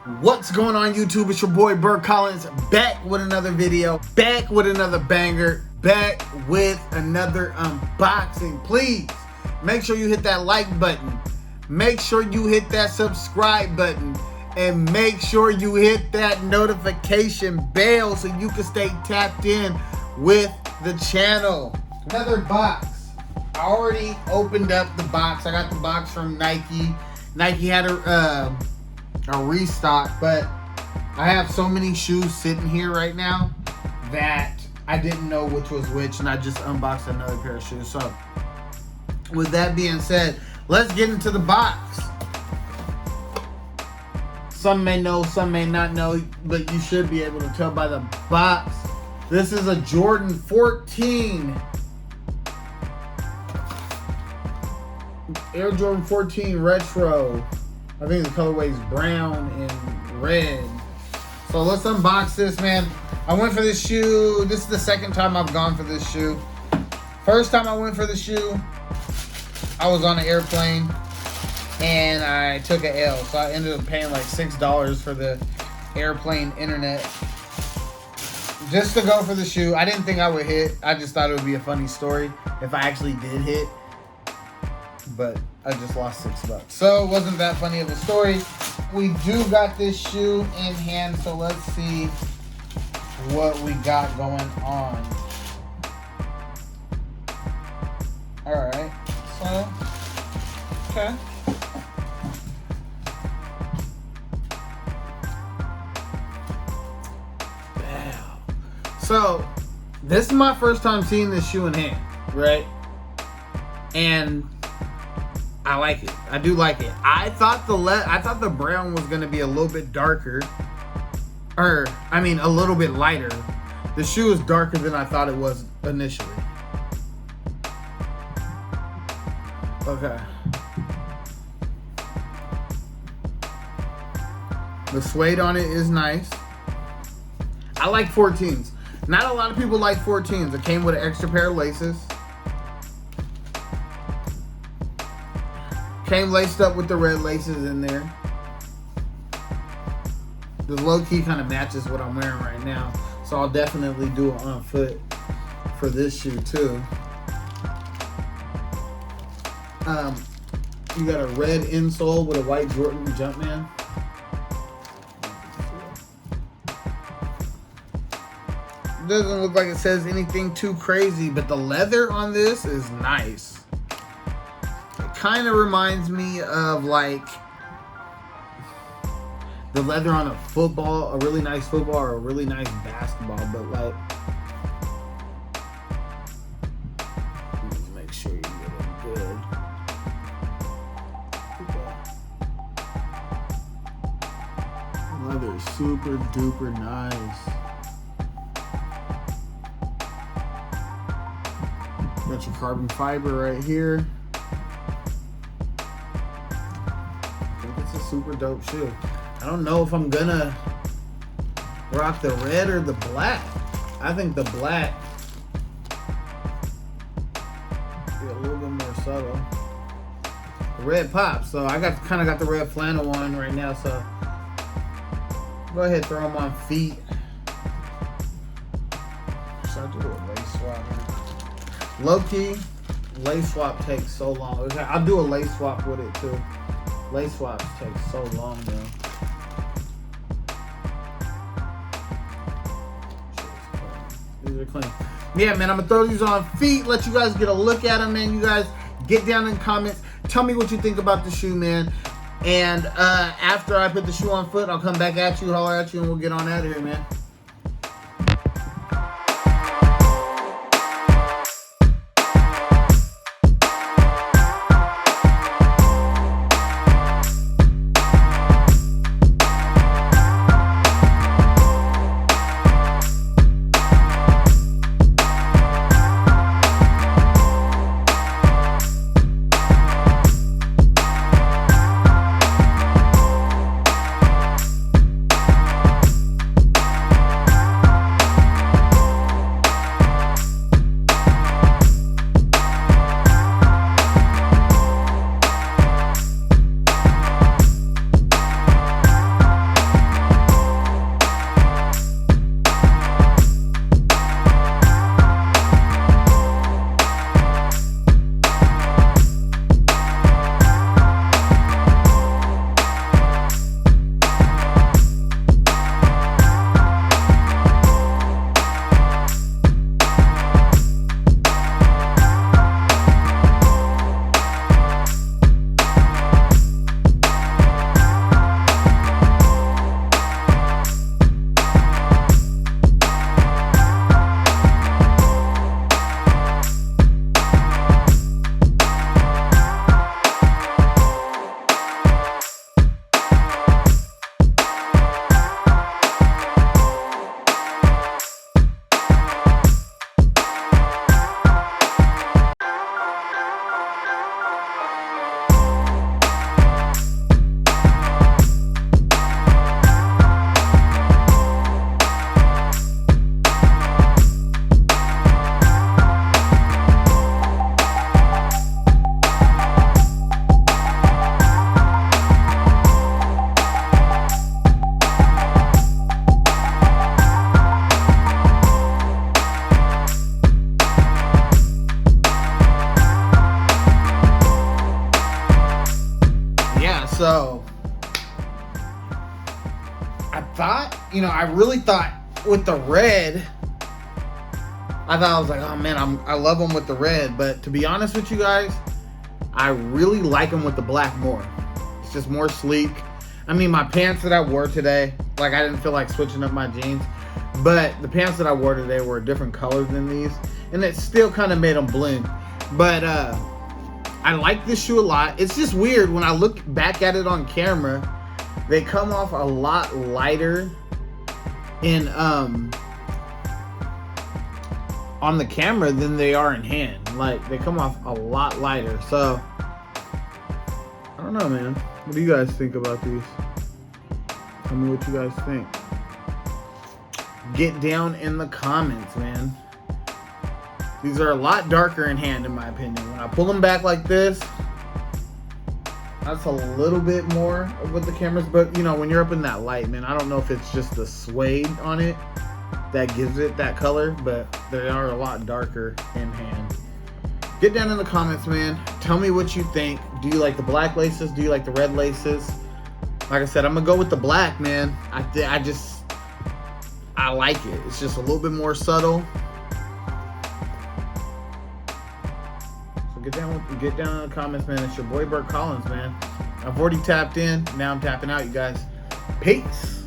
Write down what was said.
What's going on YouTube? It's your boy Burre back with another video, back with another banger, back with another unboxing. Please make sure you hit that like button, make sure you hit that subscribe button, and make sure you hit that notification bell so you can stay tapped in with the channel. Another box. I already opened up the box. I got the box from Nike. Nike had a restock, but I have so many shoes sitting here right now that I didn't know which was which, and I just unboxed another pair of shoes. So with that being said, let's get into the box. Some may know, some may not know, but you should be able to tell by the box. This is a Jordan 14 Air Jordan 14 Retro. I think the colorway is brown and red. So let's unbox this, man. I went for this shoe. This is the second time I've gone for this shoe. First time I went for the shoe, I was on an airplane and I took an L. So I ended up paying like $6 for the airplane internet just to go for the shoe. I didn't think I would hit. I just thought it would be a funny story if I actually did hit. But I just lost $6. So it wasn't that funny of a story. We do got this shoe in hand, so let's see what we got going on. Alright, so, okay. Wow. So, this is my first time seeing this shoe in hand, right? And I like it. I do like it. I thought the brown was gonna be a little bit darker, or I mean a little bit lighter. The shoe is darker than I thought it was initially. Okay. The suede on it is nice. I like 14s. Not a lot of people like 14s. It came with an extra pair of laces. Came laced up with the red laces in there. The low-key kind of matches what I'm wearing right now. So I'll definitely do it on foot for this shoe too. You got a red insole with a white Jordan Jumpman. Doesn't look like it says anything too crazy, but the leather on this is nice. Kind of reminds me of like the leather on a football, a really nice football or a really nice basketball, but like, make sure you get it good. Leather is super duper nice. Got your carbon fiber right here. Super dope shoe. I don't know if I'm gonna rock the red or the black. I think the black be a little bit more subtle. The red pops, so I kind of got the red flannel on right now. So go ahead, throw them on feet. So I do a lace swap. Low key, lace swap takes so long. I'll do a lace swap with it too. Lace swaps take so long, though. These are clean. Yeah, man, I'm gonna throw these on feet, let you guys get a look at them, man. You guys get down in the comments. Tell me what you think about the shoe, man. And after I put the shoe on foot, I'll come back at you, holler at you, and we'll get on out of here, man. I thought, you know, I really thought with the red, I was like, oh man, I love them with the red. But to be honest with you guys, I really like them with the black more. It's just more sleek. I mean, my pants that I wore today, like I didn't feel like switching up my jeans, but the pants that I wore today were a different color than these, and it still kind of made them blend. But I like this shoe a lot. It's just weird when I look back at it on camera, they come off a lot lighter in on the camera than they are in hand. Like, they come off a lot lighter. So I don't know, man. What do you guys think about these? Tell me what you guys think. Get down in the comments, man. These are a lot darker in hand, in my opinion. When I pull them back like this, that's a little bit more of what the cameras, but you know, when you're up in that light, man, I don't know if it's just the suede on it that gives it that color, but they are a lot darker in hand. Get down in the comments, man. Tell me what you think. Do you like the black laces? Do you like the red laces? Like I said, I'm gonna go with the black, man. I like it. It's just a little bit more subtle. So get down in the comments, man. It's your boy Burre Collins, man. I've already tapped in. Now I'm tapping out, you guys. Peace.